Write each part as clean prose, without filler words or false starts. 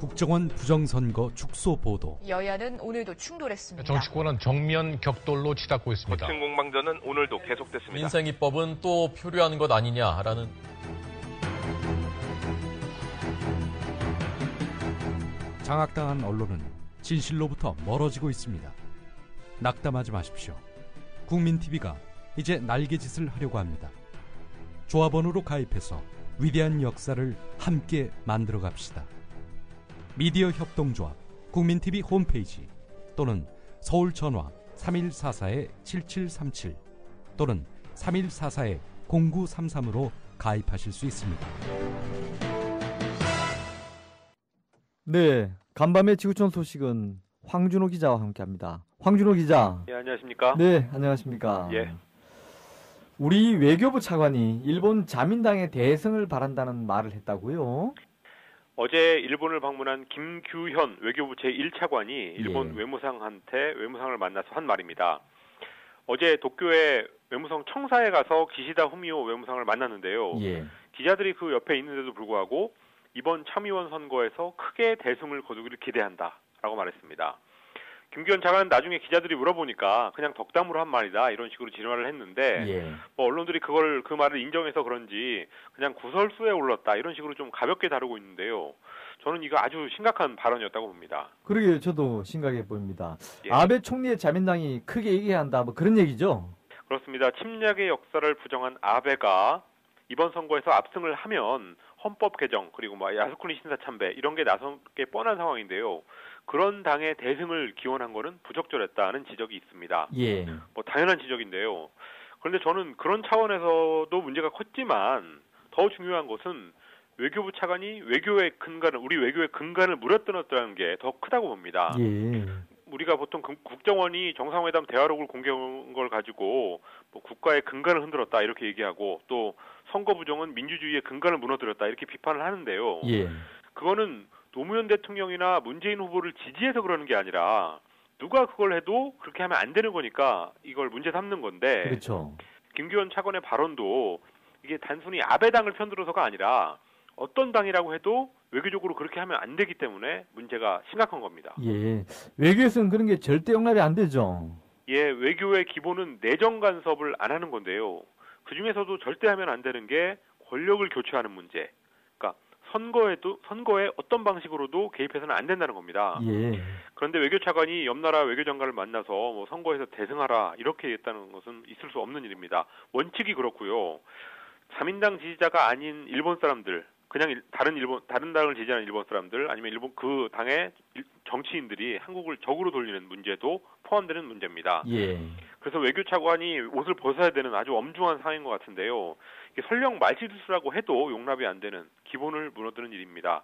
국정원 부정선거 축소 보도. 여야는 오늘도 충돌했습니다. 정치권은 정면 격돌로 치닫고 있습니다. 거친 공방전은 오늘도 계속됐습니다. 민생입법은 또 표류하는 것 아니냐라는. 장악당한 언론은 진실로부터 멀어지고 있습니다. 낙담하지 마십시오. 국민TV가 이제 날개짓을 하려고 합니다. 조합원으로 가입해서 위대한 역사를 함께 만들어 갑시다. 미디어 협동조합 국민TV 홈페이지 또는 서울 전화 3144-7737 또는 3144-0933으로 가입하실 수 있습니다. 네, 간밤의 지구촌 소식은 황준호 기자와 함께합니다. 황준호 기자. 예, 안녕하십니까? 네, 안녕하십니까? 예. 우리 외교부 차관이 일본 자민당의 대승을 바란다는 말을 했다고요? 어제 일본을 방문한 김규현 외교부 제1차관이 일본 외무상한테 외무상을 만나서 한 말입니다. 어제 도쿄의 외무성 청사에 가서 기시다 후미오 외무상을 만났는데요. 기자들이 그 옆에 있는데도 불구하고 이번 참의원 선거에서 크게 대승을 거두기를 기대한다라고 말했습니다. 김규현 차관은 나중에 기자들이 물어보니까 그냥 덕담으로 한 말이다 이런 식으로 진화를 했는데 언론들이 그 말을 인정해서 그런지 그냥 구설수에 올랐다 이런 식으로 좀 가볍게 다루고 있는데요. 저는 이거 아주 심각한 발언이었다고 봅니다. 그러게요. 저도 심각해 보입니다. 아베 총리의 자민당이 크게 얘기해야 한다 뭐 그런 얘기죠? 그렇습니다. 침략의 역사를 부정한 아베가 이번 선거에서 압승을 하면 헌법 개정 그리고 야스쿠니 신사 참배 이런 게 나선 게 뻔한 상황인데요. 그런 당의 대승을 기원한 거는 부적절했다는 지적이 있습니다. 당연한 지적인데요. 그런데 저는 그런 차원에서도 문제가 컸지만 더 중요한 것은 외교부 차관이 우리 외교의 근간을 물어뜯었다는 게 더 크다고 봅니다. 우리가 보통 국정원이 정상회담 대화록을 공개한 걸 가지고 국가의 근간을 흔들었다 이렇게 얘기하고 또 선거 부정은 민주주의의 근간을 무너뜨렸다 이렇게 비판을 하는데요. 그거는 노무현 대통령이나 문재인 후보를 지지해서 그러는 게 아니라 누가 그걸 해도 그렇게 하면 안 되는 거니까 이걸 문제 삼는 건데 그렇죠. 김규현 차관의 발언도 이게 단순히 아베당을 편들어서가 아니라 어떤 당이라고 해도 외교적으로 그렇게 하면 안 되기 때문에 문제가 심각한 겁니다. 외교에서는 그런 게 절대 용납이 안 되죠. 외교의 기본은 내정 간섭을 안 하는 건데요. 그중에서도 절대 하면 안 되는 게 권력을 교체하는 문제. 그러니까 선거에 어떤 방식으로도 개입해서는 안 된다는 겁니다. 그런데 외교차관이 옆나라 외교장관을 만나서 선거에서 대승하라 이렇게 했다는 것은 있을 수 없는 일입니다. 원칙이 그렇고요. 자민당 지지자가 아닌 일본 사람들, 그냥 다른 당을 지지하는 일본 사람들 아니면 일본 그 당의 정치인들이 한국을 적으로 돌리는 문제도 포함되는 문제입니다. 그래서 외교차관이 옷을 벗어야 되는 아주 엄중한 상황인 것 같은데요. 설령 말실수라고 해도 용납이 안 되는 기본을 무너뜨리는 일입니다.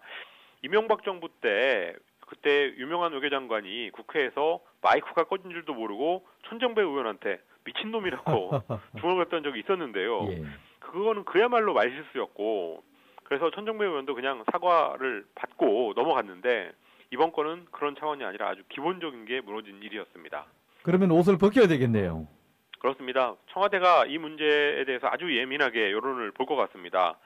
이명박 정부 때 그때 유명한 외교장관이 국회에서 마이크가 꺼진 줄도 모르고 천정배 의원한테 미친놈이라고 주먹을 적이 있었는데요. 그거는 그야말로 말실수였고 그래서 천정배 의원도 그냥 사과를 받고 넘어갔는데 이번 건은 그런 차원이 아니라 아주 기본적인 게 무너진 일이었습니다. 그러면 옷을 벗겨야 되겠네요. 그렇습니다. 청와대가 이 문제에 대해서 아주 예민하게 여론을 볼 것 같습니다.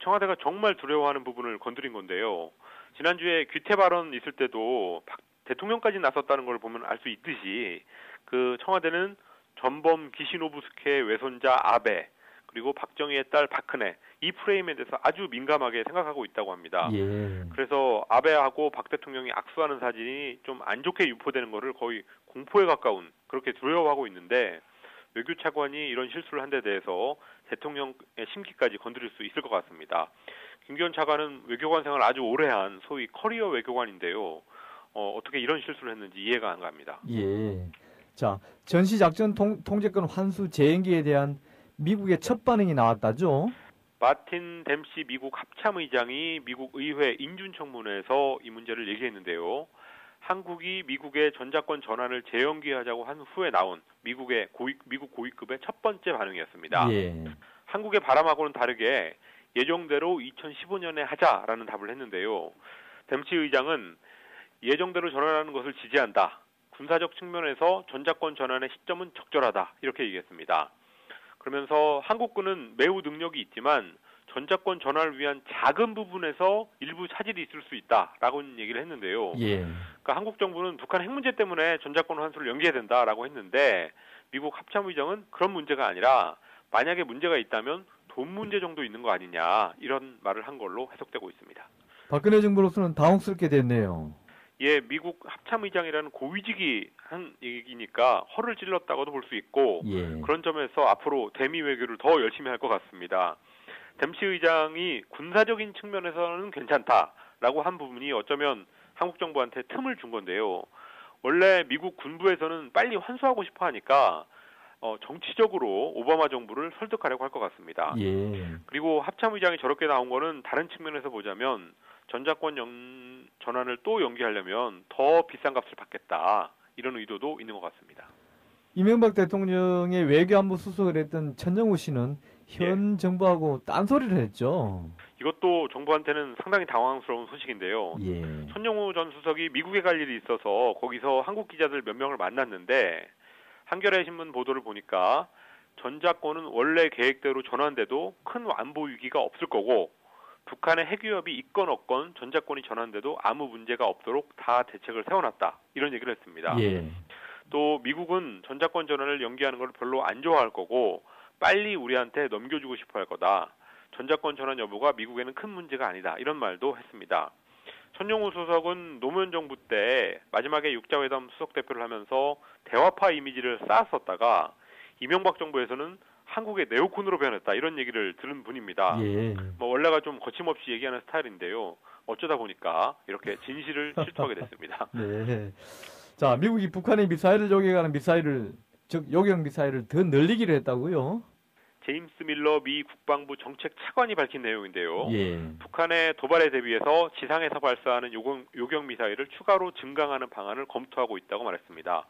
청와대가 정말 두려워하는 부분을 건드린 건데요. 지난주에 귀태 발언 있을 때도 대통령까지 나섰다는 걸 보면 알 수 있듯이 그 청와대는 전범 기시노부스케의 외손자 아베 그리고 박정희의 딸 박근혜 이 프레임에 대해서 아주 민감하게 생각하고 있다고 합니다. 그래서 아베하고 박 대통령이 악수하는 사진이 좀 안 좋게 유포되는 거를 거의 공포에 가까운 그렇게 두려워하고 있는데 외교차관이 이런 실수를 한 데 대해서 대통령의 심기까지 건드릴 수 있을 것 같습니다. 김규현 차관은 외교관 생활을 아주 오래 한 소위 커리어 외교관인데요. 어떻게 이런 실수를 했는지 이해가 안 갑니다. 자, 전시작전 통제권 환수 재연기에 대한 미국의 첫 반응이 나왔다죠? 마틴 댐시 미국 합참의장이 미국 의회 인준청문회에서 이 문제를 얘기했는데요. 한국이 미국의 전자권 전환을 재연기하자고 한 후에 나온 미국 고위급의 첫 번째 반응이었습니다. 한국의 바람하고는 다르게 예정대로 2015년에 하자라는 답을 했는데요. 댐시 의장은 예정대로 전환하는 것을 지지한다. 군사적 측면에서 전자권 전환의 시점은 적절하다. 이렇게 얘기했습니다. 그러면서 한국군은 매우 능력이 있지만 전자권 전환을 위한 작은 부분에서 일부 차질이 있을 수 있다라고 얘기를 했는데요. 예. 그러니까 한국 정부는 북한 핵 문제 때문에 전자권 환수를 연기해야 된다라고 했는데 미국 합참의장은 그런 문제가 아니라 만약에 문제가 있다면 돈 문제 정도 있는 거 아니냐 이런 말을 한 걸로 해석되고 있습니다. 박근혜 정부로서는 당혹스럽게 됐네요. 예, 미국 합참의장이라는 고위직이 한 얘기니까 허를 찔렀다고도 볼 수 있고 예. 그런 점에서 앞으로 대미 외교를 더 열심히 할 것 같습니다. 댐시 의장이 군사적인 측면에서는 괜찮다라고 한 부분이 어쩌면 한국 정부한테 틈을 준 건데요. 원래 미국 군부에서는 빨리 환수하고 싶어 하니까 정치적으로 오바마 정부를 설득하려고 할 것 같습니다. 예. 그리고 합참의장이 저렇게 나온 거는 다른 측면에서 보자면 전자권 전환을 또 연기하려면 더 비싼 값을 받겠다. 이런 의도도 있는 것 같습니다. 이명박 대통령의 외교안보 수석을 했던 천정우 씨는 현 정부하고 딴소리를 했죠. 이것도 정부한테는 상당히 당황스러운 소식인데요. 예. 천정우 전 수석이 미국에 갈 일이 있어서 거기서 한국 기자들 몇 명을 만났는데 한겨레 신문 보도를 보니까 전자권은 원래 계획대로 전환돼도 큰 안보 위기가 없을 거고 북한의 핵위협이 있건 없건 전자권이 전환돼도 아무 문제가 없도록 다 대책을 세워놨다. 이런 얘기를 했습니다. 예. 또 미국은 전자권 전환을 연기하는 걸 별로 안 좋아할 거고 빨리 우리한테 넘겨주고 싶어 할 거다. 전자권 전환 여부가 미국에는 큰 문제가 아니다. 이런 말도 했습니다. 천정우 수석은 노무현 정부 때 마지막에 육자회담 수석 대표를 하면서 대화파 이미지를 쌓았었다가 이명박 정부에서는 한국의 네오콘으로 변했다. 이런 얘기를 들은 분입니다. 예. 원래가 좀 거침없이 얘기하는 스타일인데요. 어쩌다 보니까 이렇게 진실을 실토하게 됐습니다. 네. 자, 미국이 북한의 미사일을 요격하는 미사일을, 즉 요격 미사일을 더 늘리기로 했다고요? 제임스 밀러 미 국방부 정책 차관이 밝힌 내용인데요. 예. 북한의 도발에 대비해서 지상에서 발사하는 요격 미사일을 추가로 증강하는 방안을 검토하고 있다고 말했습니다.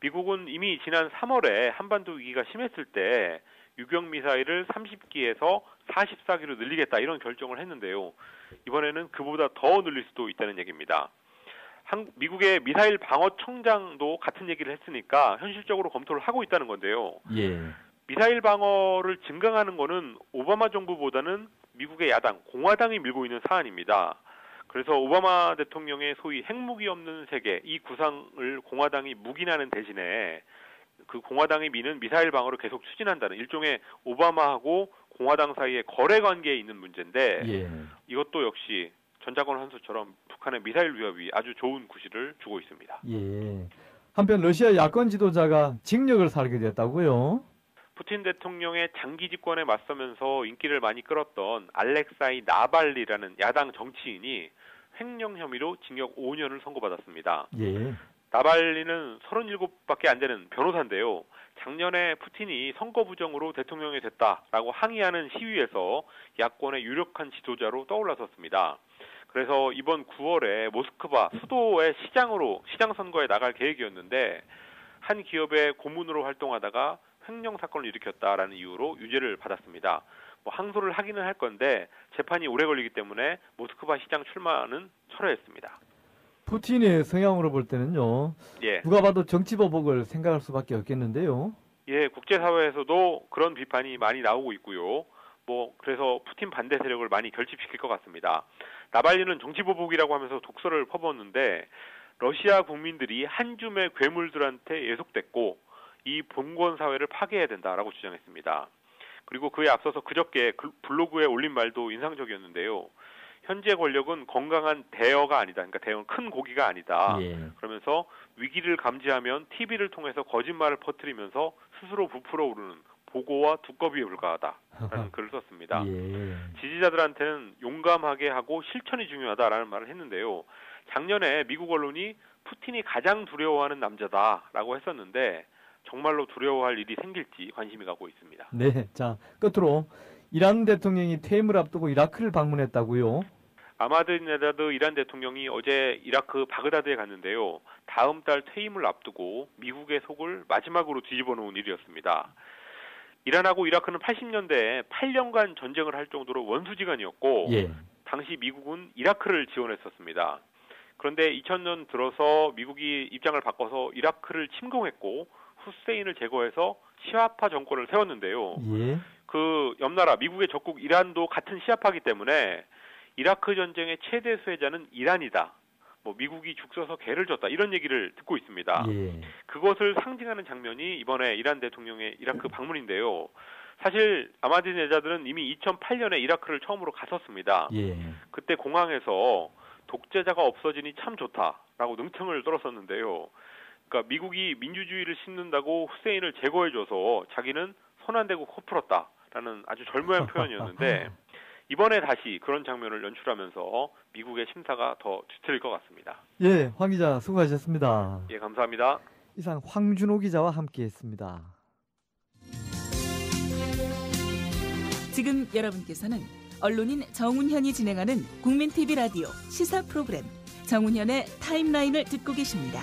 미국은 이미 지난 3월에 한반도 위기가 심했을 때 요격 미사일을 30기에서 44기로 늘리겠다 이런 결정을 했는데요. 이번에는 그보다 더 늘릴 수도 있다는 얘기입니다. 미국의 미사일 방어청장도 같은 얘기를 했으니까 현실적으로 검토를 하고 있다는 건데요. 예. 미사일 방어를 증강하는 거는 오바마 정부보다는 미국의 야당, 공화당이 밀고 있는 사안입니다. 그래서 오바마 대통령의 소위 핵무기 없는 세계, 이 구상을 공화당이 묵인하는 대신에 그 공화당이 미는 미사일 방어를 계속 추진한다는 일종의 오바마하고 공화당 사이의 거래 관계에 있는 문제인데 예. 이것도 역시 전자권 환수처럼 북한의 미사일 위협이 아주 좋은 구실을 주고 있습니다. 예. 한편 러시아 야권 지도자가 징역을 살게 됐다고요? 푸틴 대통령의 장기 집권에 맞서면서 인기를 많이 끌었던 알렉사이 나발리라는 야당 정치인이 횡령 혐의로 징역 5년을 선고받았습니다. 예. 나발리는 37밖에 안 되는 변호사인데요. 작년에 푸틴이 선거 부정으로 대통령이 됐다라고 항의하는 시위에서 야권의 유력한 지도자로 떠올랐었습니다. 그래서 이번 9월에 모스크바 수도의 시장 선거에 나갈 계획이었는데 한 기업의 고문으로 활동하다가 횡령 사건을 일으켰다라는 이유로 유죄를 받았습니다. 항소를 하기는 할 건데 재판이 오래 걸리기 때문에 모스크바 시장 출마는 철회했습니다. 푸틴의 성향으로 볼 때는요. 예. 누가 봐도 정치보복을 생각할 수밖에 없겠는데요. 예, 국제사회에서도 그런 비판이 많이 나오고 있고요. 그래서 푸틴 반대 세력을 많이 결집시킬 것 같습니다. 나발리는 정치보복이라고 하면서 독서를 퍼붓는데 러시아 국민들이 한 줌의 괴물들한테 예속됐고 이 봉건 사회를 파괴해야 된다라고 주장했습니다. 그리고 그에 앞서서 그저께 블로그에 올린 말도 인상적이었는데요. 현재 권력은 건강한 대여가 아니다. 그러니까 대여는 큰 고기가 아니다. 예. 그러면서 위기를 감지하면 TV를 통해서 거짓말을 퍼뜨리면서 스스로 부풀어 오르는 보고와 두꺼비에 불과하다라는 글을 썼습니다. 예. 지지자들한테는 용감하게 하고 실천이 중요하다라는 말을 했는데요. 작년에 미국 언론이 푸틴이 가장 두려워하는 남자다라고 했었는데 정말로 두려워할 일이 생길지 관심이 가고 있습니다. 네, 자 끝으로 이란 대통령이 퇴임을 앞두고 이라크를 방문했다고요? 아마드네자드 이란 대통령이 어제 이라크 바그다드에 갔는데요. 다음 달 퇴임을 앞두고 미국의 속을 마지막으로 뒤집어 놓은 일이었습니다. 이란하고 이라크는 80년대에 8년간 전쟁을 할 정도로 원수지간이었고 예. 당시 미국은 이라크를 지원했었습니다. 그런데 2000년 들어서 미국이 입장을 바꿔서 이라크를 침공했고 후세인을 제거해서 시아파 정권을 세웠는데요. 예. 그 옆나라 미국의 적국 이란도 같은 시아파이기 때문에 이라크 전쟁의 최대 수혜자는 이란이다. 뭐 미국이 죽 써서 개를 줬다 이런 얘기를 듣고 있습니다. 예. 그것을 상징하는 장면이 이번에 이란 대통령의 이라크 방문인데요. 사실 아마디네자드는 이미 2008년에 이라크를 처음으로 갔었습니다. 예. 그때 공항에서 독재자가 없어지니 참 좋다라고 능청을 떨었었는데요. 그러니까 미국이 민주주의를 심는다고 후세인을 제거해줘서 자기는 손 안 대고 코 풀었다라는 아주 절묘한 표현이었는데 이번에 다시 그런 장면을 연출하면서 미국의 심사가 더 뒤틀릴 것 같습니다. 예, 황 기자 수고하셨습니다. 예, 감사합니다. 이상 황준호 기자와 함께했습니다. 지금 여러분께서는 언론인 정운현이 진행하는 국민TV 라디오 시사 프로그램 정운현의 타임라인을 듣고 계십니다.